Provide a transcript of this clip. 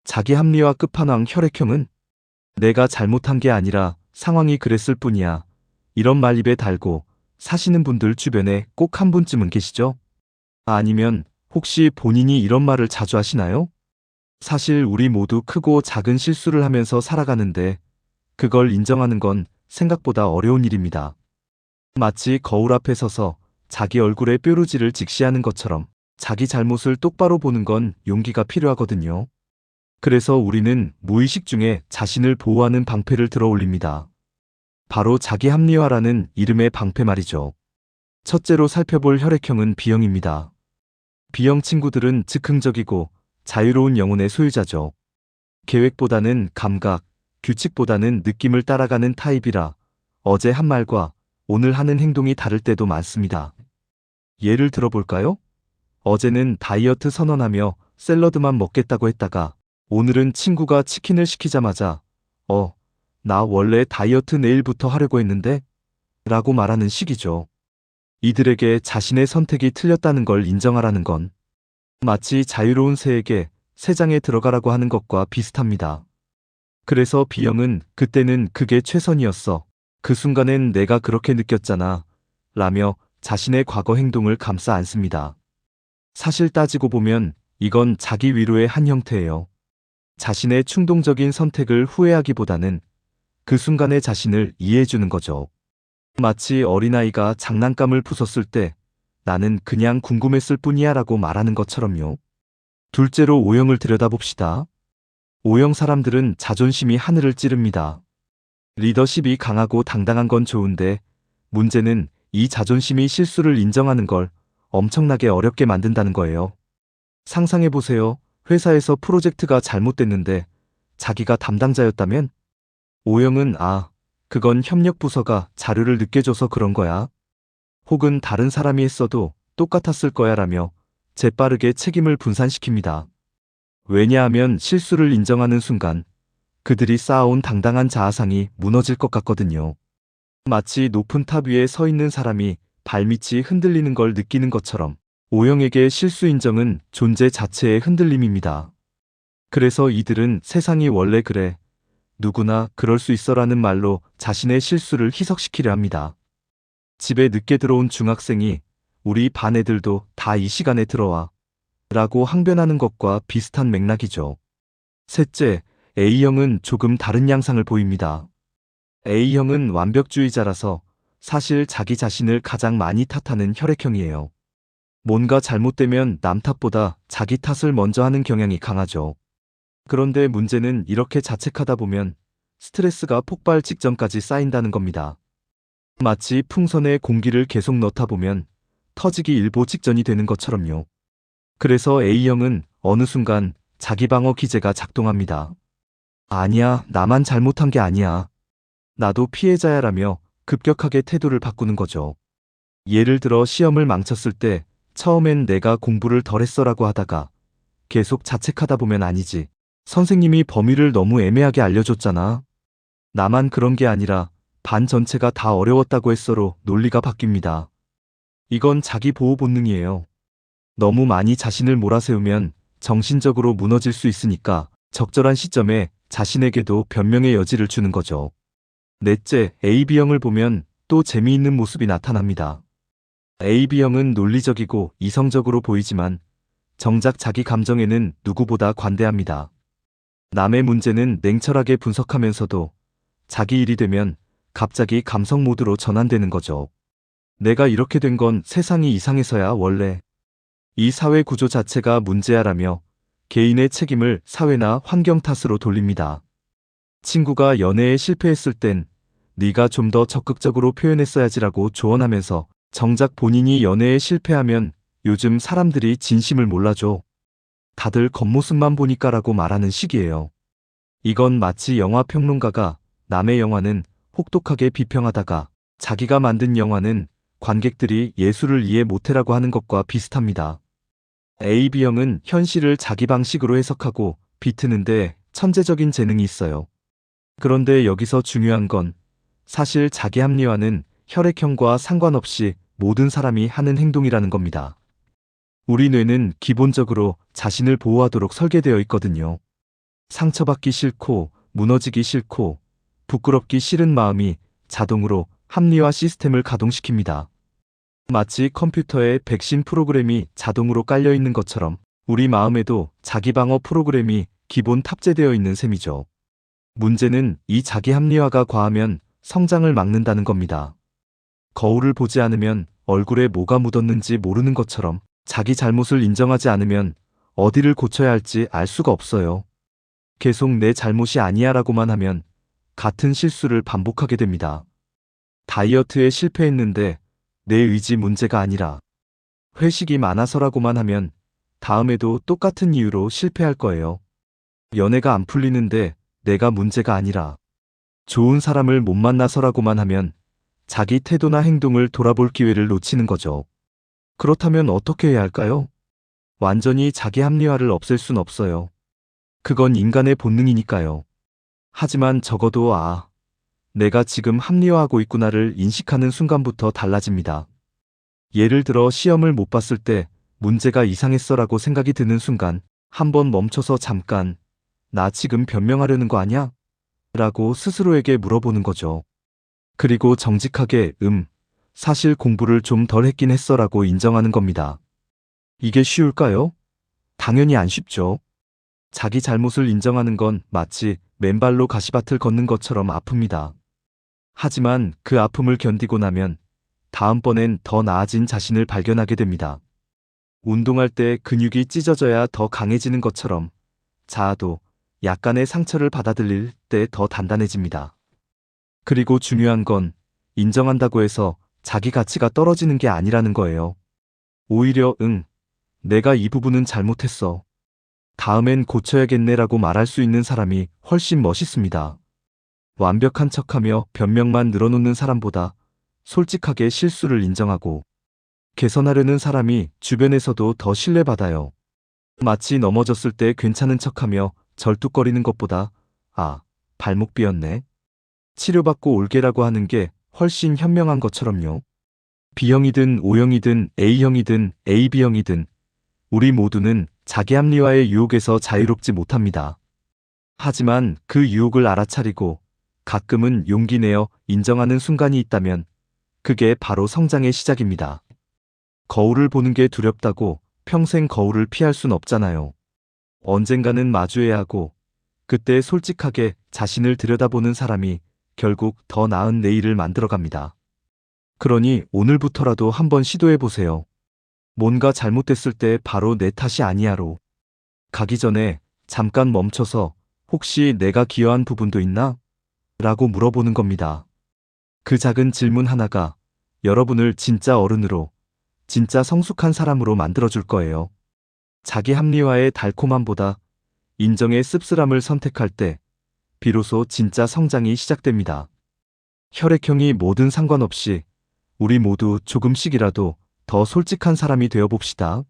자기 합리화 끝판왕 혈액형은 내가 잘못한 게 아니라 상황이 그랬을 뿐이야. 이런 말 입에 달고 사시는 분들 주변에 꼭 한 분쯤은 계시죠? 아니면 혹시 본인이 이런 말을 자주 하시나요? 사실 우리 모두 크고 작은 실수를 하면서 살아가는데 그걸 인정하는 건 생각보다 어려운 일입니다. 마치 거울 앞에 서서 자기 얼굴에 뾰루지를 직시하는 것처럼 자기 잘못을 똑바로 보는 건 용기가 필요하거든요. 그래서 우리는 무의식 중에 자신을 보호하는 방패를 들어 올립니다. 바로 자기 합리화라는 이름의 방패 말이죠. 첫째로 살펴볼 혈액형은 B형입니다. B형 친구들은 즉흥적이고 자유로운 영혼의 소유자죠. 계획보다는 감각, 규칙보다는 느낌을 따라가는 타입이라 어제 한 말과 오늘 하는 행동이 다를 때도 많습니다. 예를 들어볼까요? 어제는 다이어트 선언하며 샐러드만 먹겠다고 했다가 오늘은 친구가 치킨을 시키자마자 나 원래 다이어트 내일부터 하려고 했는데 라고 말하는 식이죠. 이들에게 자신의 선택이 틀렸다는 걸 인정하라는 건 마치 자유로운 새에게 새장에 들어가라고 하는 것과 비슷합니다. 그래서 B형은 그때는 그게 최선이었어. 그 순간엔 내가 그렇게 느꼈잖아. 라며 자신의 과거 행동을 감싸 안습니다. 사실 따지고 보면 이건 자기 위로의 한 형태예요. 자신의 충동적인 선택을 후회하기보다는 그 순간의 자신을 이해해주는 거죠. 마치 어린아이가 장난감을 부쉈을 때 나는 그냥 궁금했을 뿐이야 라고 말하는 것처럼요. 둘째로 O형을 들여다봅시다. O형 사람들은 자존심이 하늘을 찌릅니다. 리더십이 강하고 당당한 건 좋은데 문제는 이 자존심이 실수를 인정하는 걸 엄청나게 어렵게 만든다는 거예요. 상상해보세요. 회사에서 프로젝트가 잘못됐는데 자기가 담당자였다면 O형은 그건 협력 부서가 자료를 늦게 줘서 그런 거야. 혹은 다른 사람이 했어도 똑같았을 거야 라며 재빠르게 책임을 분산시킵니다. 왜냐하면 실수를 인정하는 순간 그들이 쌓아온 당당한 자아상이 무너질 것 같거든요. 마치 높은 탑 위에 서 있는 사람이 발밑이 흔들리는 걸 느끼는 것처럼 O형에게 실수 인정은 존재 자체의 흔들림입니다. 그래서 이들은 세상이 원래 그래. 누구나 그럴 수 있어라는 말로 자신의 실수를 희석시키려 합니다. 집에 늦게 들어온 중학생이 우리 반 애들도 다 이 시간에 들어와 라고 항변하는 것과 비슷한 맥락이죠. 셋째, A형은 조금 다른 양상을 보입니다. A형은 완벽주의자라서 사실 자기 자신을 가장 많이 탓하는 혈액형이에요. 뭔가 잘못되면 남 탓보다 자기 탓을 먼저 하는 경향이 강하죠. 그런데 문제는 이렇게 자책하다 보면 스트레스가 폭발 직전까지 쌓인다는 겁니다. 마치 풍선에 공기를 계속 넣다 보면 터지기 일보 직전이 되는 것처럼요. 그래서 A형은 어느 순간 자기 방어 기제가 작동합니다. 아니야, 나만 잘못한 게 아니야. 나도 피해자야라며 급격하게 태도를 바꾸는 거죠. 예를 들어 시험을 망쳤을 때 처음엔 내가 공부를 덜 했어라고 하다가 계속 자책하다 보면 아니지. 선생님이 범위를 너무 애매하게 알려줬잖아. 나만 그런 게 아니라 반 전체가 다 어려웠다고 했어로 논리가 바뀝니다. 이건 자기 보호 본능이에요. 너무 많이 자신을 몰아세우면 정신적으로 무너질 수 있으니까 적절한 시점에 자신에게도 변명의 여지를 주는 거죠. 넷째, AB형을 보면 또 재미있는 모습이 나타납니다. AB형은 논리적이고 이성적으로 보이지만 정작 자기 감정에는 누구보다 관대합니다. 남의 문제는 냉철하게 분석하면서도 자기 일이 되면 갑자기 감성 모드로 전환되는 거죠. 내가 이렇게 된 건 세상이 이상해서야 원래. 이 사회 구조 자체가 문제야라며 개인의 책임을 사회나 환경 탓으로 돌립니다. 친구가 연애에 실패했을 땐 네가 좀 더 적극적으로 표현했어야지라고 조언하면서 정작 본인이 연애에 실패하면 요즘 사람들이 진심을 몰라줘. 다들 겉모습만 보니까라고 말하는 식이에요. 이건 마치 영화 평론가가 남의 영화는 혹독하게 비평하다가 자기가 만든 영화는 관객들이 예술을 이해 못해라고 하는 것과 비슷합니다. AB형은 현실을 자기 방식으로 해석하고 비트는데 천재적인 재능이 있어요. 그런데 여기서 중요한 건 사실 자기 합리화는 혈액형과 상관없이 모든 사람이 하는 행동이라는 겁니다. 우리 뇌는 기본적으로 자신을 보호하도록 설계되어 있거든요. 상처받기 싫고 무너지기 싫고 부끄럽기 싫은 마음이 자동으로 합리화 시스템을 가동시킵니다. 마치 컴퓨터에 백신 프로그램이 자동으로 깔려 있는 것처럼 우리 마음에도 자기 방어 프로그램이 기본 탑재되어 있는 셈이죠. 문제는 이 자기 합리화가 과하면 성장을 막는다는 겁니다. 거울을 보지 않으면 얼굴에 뭐가 묻었는지 모르는 것처럼 자기 잘못을 인정하지 않으면 어디를 고쳐야 할지 알 수가 없어요. 계속 내 잘못이 아니야라고만 하면 같은 실수를 반복하게 됩니다. 다이어트에 실패했는데 내 의지 문제가 아니라 회식이 많아서라고만 하면 다음에도 똑같은 이유로 실패할 거예요. 연애가 안 풀리는데 내가 문제가 아니라 좋은 사람을 못 만나서라고만 하면 자기 태도나 행동을 돌아볼 기회를 놓치는 거죠. 그렇다면 어떻게 해야 할까요? 완전히 자기 합리화를 없앨 순 없어요. 그건 인간의 본능이니까요. 하지만 적어도 내가 지금 합리화하고 있구나를 인식하는 순간부터 달라집니다. 예를 들어 시험을 못 봤을 때 문제가 이상했어라고 생각이 드는 순간 한번 멈춰서 잠깐 나 지금 변명하려는 거 아냐? 라고 스스로에게 물어보는 거죠. 그리고 정직하게 사실 공부를 좀 덜 했긴 했어라고 인정하는 겁니다. 이게 쉬울까요? 당연히 안 쉽죠. 자기 잘못을 인정하는 건 마치 맨발로 가시밭을 걷는 것처럼 아픕니다. 하지만 그 아픔을 견디고 나면 다음번엔 더 나아진 자신을 발견하게 됩니다. 운동할 때 근육이 찢어져야 더 강해지는 것처럼 자아도 약간의 상처를 받아들일 때 더 단단해집니다. 그리고 중요한 건 인정한다고 해서 자기 가치가 떨어지는 게 아니라는 거예요. 오히려 내가 이 부분은 잘못했어. 다음엔 고쳐야겠네라고 말할 수 있는 사람이 훨씬 멋있습니다. 완벽한 척하며 변명만 늘어놓는 사람보다 솔직하게 실수를 인정하고 개선하려는 사람이 주변에서도 더 신뢰받아요. 마치 넘어졌을 때 괜찮은 척하며 절뚝거리는 것보다 발목 삐었네. 치료받고 올게라고 하는 게 훨씬 현명한 것처럼요. B형이든 O형이든 A형이든 AB형이든 우리 모두는 자기 합리화의 유혹에서 자유롭지 못합니다. 하지만 그 유혹을 알아차리고 가끔은 용기 내어 인정하는 순간이 있다면 그게 바로 성장의 시작입니다. 거울을 보는 게 두렵다고 평생 거울을 피할 순 없잖아요. 언젠가는 마주해야 하고 그때 솔직하게 자신을 들여다보는 사람이 결국 더 나은 내일을 만들어갑니다. 그러니 오늘부터라도 한번 시도해보세요. 뭔가 잘못됐을 때 바로 내 탓이 아니야로 가기 전에 잠깐 멈춰서 혹시 내가 기여한 부분도 있나? 라고 물어보는 겁니다. 그 작은 질문 하나가 여러분을 진짜 어른으로, 진짜 성숙한 사람으로 만들어줄 거예요. 자기 합리화의 달콤함보다 인정의 씁쓸함을 선택할 때 비로소 진짜 성장이 시작됩니다. 혈액형이 뭐든 상관없이 우리 모두 조금씩이라도 더 솔직한 사람이 되어 봅시다.